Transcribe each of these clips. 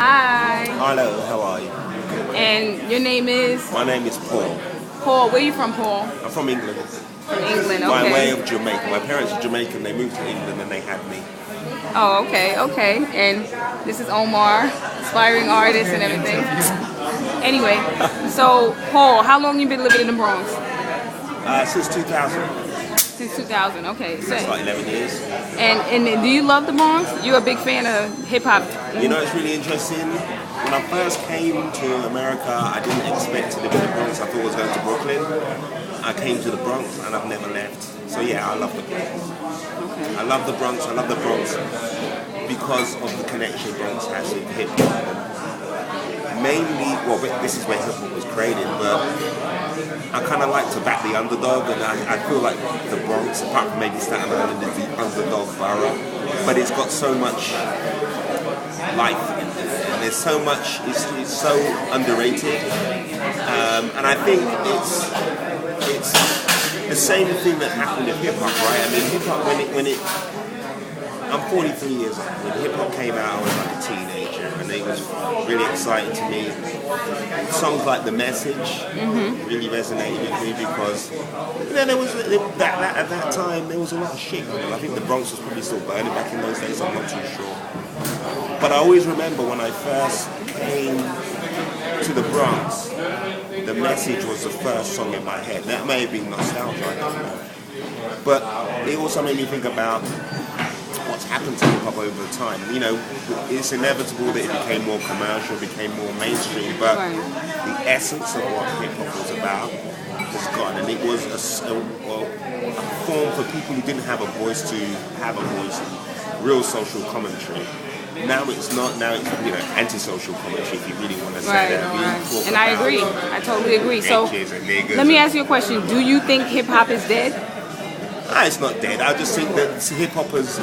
Hi. Hello, how are you? And your name is? My name is Paul. Paul. Where are you from, Paul? I'm from England. From England, okay. By way of Jamaica. My parents are Jamaican, they moved to England and they had me. Oh, okay, okay. And this is Omar, aspiring artist and everything. Anyway, so Paul, how long you been living in the Bronx? Since 2000. Since 2000, okay. So, It's like 11 years. and do you love the Bronx? You're a big fan of hip hop. You know, it's really interesting. When I first came to America, I didn't expect to live in the Bronx. I thought I was going to Brooklyn. I came to the Bronx and I've never left. So yeah, I love the Bronx. Okay. I love the Bronx. I love the Bronx because of the connection Bronx has with hip hop. Mainly, well, this is where hip hop was created, but I kind of like to back the underdog, and I feel like the Bronx, apart from maybe Staten Island, is the underdog borough, but it's got so much life in it, and there's so much, it's so underrated, and I think it's the same thing that happened with hip hop, right? I mean, hip hop when it I'm 43 years old. When hip hop came out, I was like a teenager, and it was really exciting to me. Songs like The Message really resonated with me because there was at that time there was a lot of shit going on. I think the Bronx was probably still burning back in those days. I'm not too sure, but I always remember when I first came to the Bronx, The Message was the first song in my head. That may have been nostalgia, I don't know, but it also made me think about what's happened to hip hop over time. You know, it's inevitable that it became more commercial, became more mainstream, but the essence of what hip hop was about was gone, and it was a form for people who didn't have a voice to have a voice, real social commentary. Now it's not. Now it's anti-social commentary. If you really want to say that, right. And I agree. I totally agree. So let me ask you a question. Do you think hip hop is dead? It's not dead. I just think that hip hop is,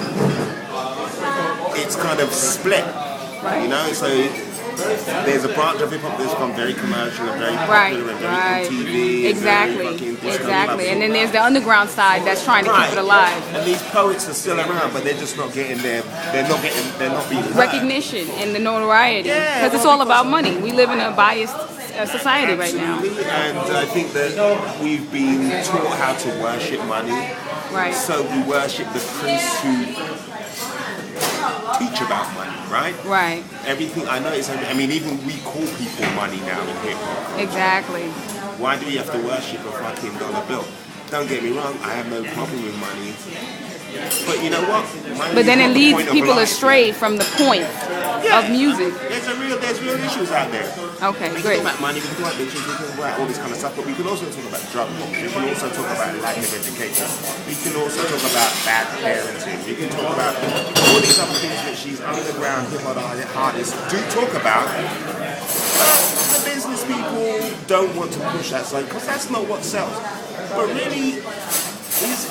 it's kind of split, you know. So there's a branch of hip hop that's become very commercial and very popular and very on TV. Exactly. And then there's the underground side that's trying to keep it alive. And these poets are still around, but they're just not getting their, they're not being heard. Recognition and the notoriety, because it's all about money. We live in a biased society right now. And I think that we've been taught how to worship money. Right. So we worship the priests who teach about money, right? Right. Everything I know is, I mean, even we call people money now in hip hop. Exactly. Why do we have to worship a fucking dollar bill? Don't get me wrong, I have no problem with money. But you know what? But then it leads people astray from the point of music. There's real issues out there. Okay, we great. can talk about money, we can talk about bitches, we can talk about all this kind of stuff, but we can also talk about drug use. We can also talk about lack of education. We can also talk about bad parenting. We can talk about all these other things that these underground hip hop artists do talk about. But the business people don't want to push that side because that's not what sells. But really,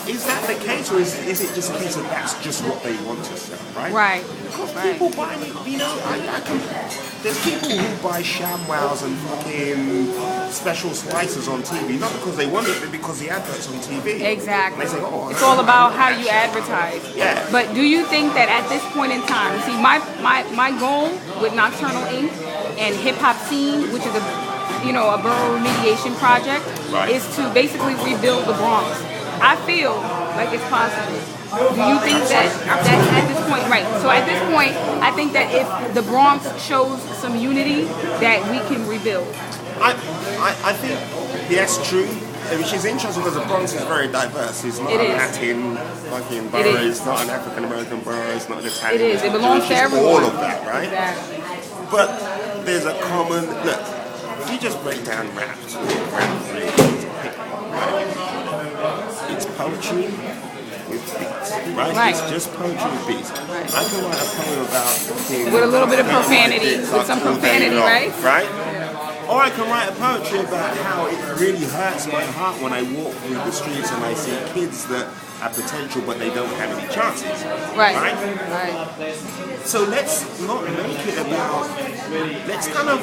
is that the case, or is it just a case of that's just what they want to sell, right? Right. Because people buy, there's people who buy ShamWows and fucking special slices on TV, not because they want it, but because the advert's on TV. Exactly. And they say, it's all about how you advertise. Yeah. But do you think that at this point in time, see, my goal with Nocturnal Inc. and Hip Hop Scene, which is a borough remediation project, is to basically rebuild the Bronx. I feel like it's possible. Do you think that at this point, right? So at this point, I think that if the Bronx shows some unity, that we can rebuild. I think that's true. Which is interesting because the Bronx is very diverse. It's not a Latin fucking borough. It's not an African American borough. It's not an Italian. It is. It belongs to everyone. All of that, right? Exactly. But there's a common look. If you just break down rap, it's poetry with beats, right? It's just poetry with beats. Right. I can write a poem about with a little bit of profanity, with some profanity, right? Right? Or I can write a poetry about how it really hurts my heart when I walk through the streets and I see kids that have potential but they don't have any chances. Right. So let's not make it about, let's not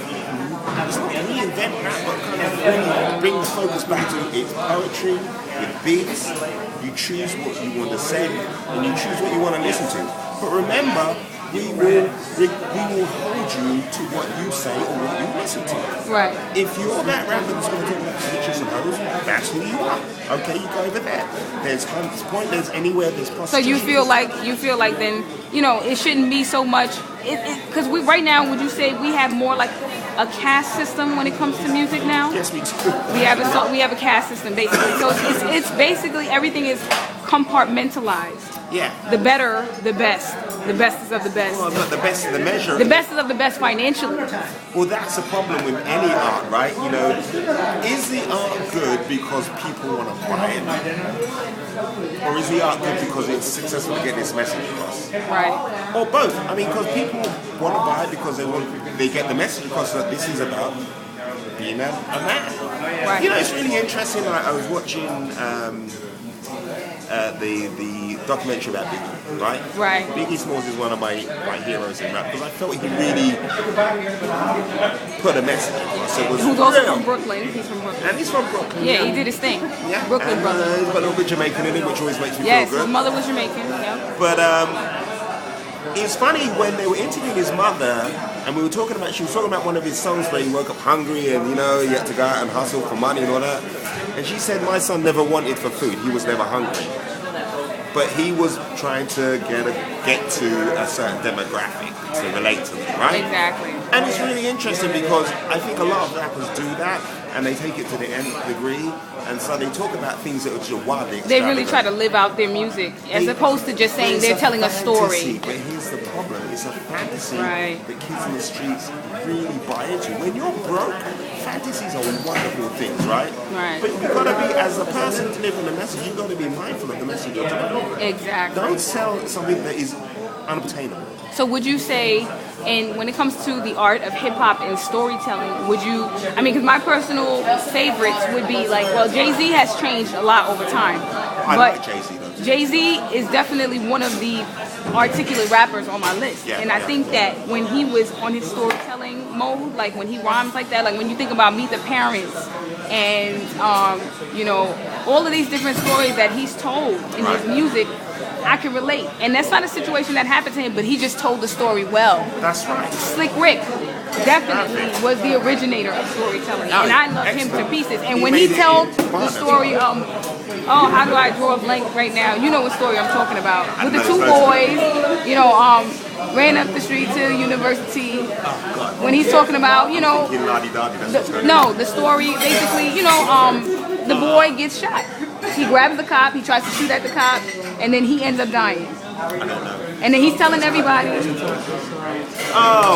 reinvent rap, but kind of really bring the focus back to its poetry, with beats. You choose what you want to say and you choose what you want to listen to. But remember, we will hold you to what you say or what you listen to. Right. If you're that rapper that's going to talk about snitches and hoes, that's who you are. Okay, you go over there. There's Hunter's Point. There's anywhere there's prostitution. So you feel like then, you know, it shouldn't be so much. Because we right now, would you say we have more like a caste system when it comes to music now? Yes, we do. We have a caste system basically. So it's basically everything is compartmentalized. Yeah. The better, the best. The best is of the best. Well, but the best of the measure. The best is of the best financially. Well, that's a problem with any art, right? You know, is the art good because people want to buy it? Or is the art good because it's successful to get this message across? Right. Or both. I mean, because people want to buy it because they get the message across that this is about being a man. Right. You know, it's really interesting. Like, I was watching the documentary about Biggie, right? Right. Biggie Smalls is one of my heroes in rap because I felt he really put a message across. It was Who's also from Brooklyn. He's from Brooklyn. And he's from Brooklyn. Yeah, he did his thing. Yeah. Brooklyn brother. He's got a little bit Jamaican in him, which always makes me Yes, feel good. his mother was Jamaican. Yeah. But it's funny when they were interviewing his mother, and she was talking about one of his songs where he woke up hungry and, you know, he had to go out and hustle for money and all that. And she said, my son never wanted for food. He was never hungry. But he was trying to get to a certain demographic to relate to them, right? Exactly. And it's really interesting because I think a lot of rappers do that and they take it to the nth degree, and so they talk about things that are just wildly extravagant. They really try to live out their music as opposed to just saying they're telling a story. But here's the problem: it's a fantasy Right. that kids in the streets really buy into. When you're broke, fantasies are wonderful things, right? Right. But you've got to be, as a person delivering the message, you've got to be mindful of the message you're delivering. Exactly. Don't sell something that is unobtainable. So would you say, and when it comes to the art of hip hop and storytelling, would you, I mean, because my personal favorites would be like, well, Jay-Z has changed a lot over time. I like Jay-Z though. Jay-Z is definitely one of the articulate rappers on my list. Yeah, and I think that when he was on his storytelling mode, like when he rhymes like that, like when you think about Meet the Parents and, you know, all of these different stories that he's told in his music, I can relate. And that's not a situation that happened to him, but he just told the story well. That's right. Slick Rick definitely was the originator of storytelling. And I love him to pieces. And when he told the story, oh, how do I draw a blank right now? You know what story I'm talking about. With the two boys, you know, ran up the street to university. When he's talking about, you know, the story, basically, you know, the boy gets shot. He grabs the cop, he tries to shoot at the cop, and then he ends up dying. I don't know. And then he's telling everybody. Oh.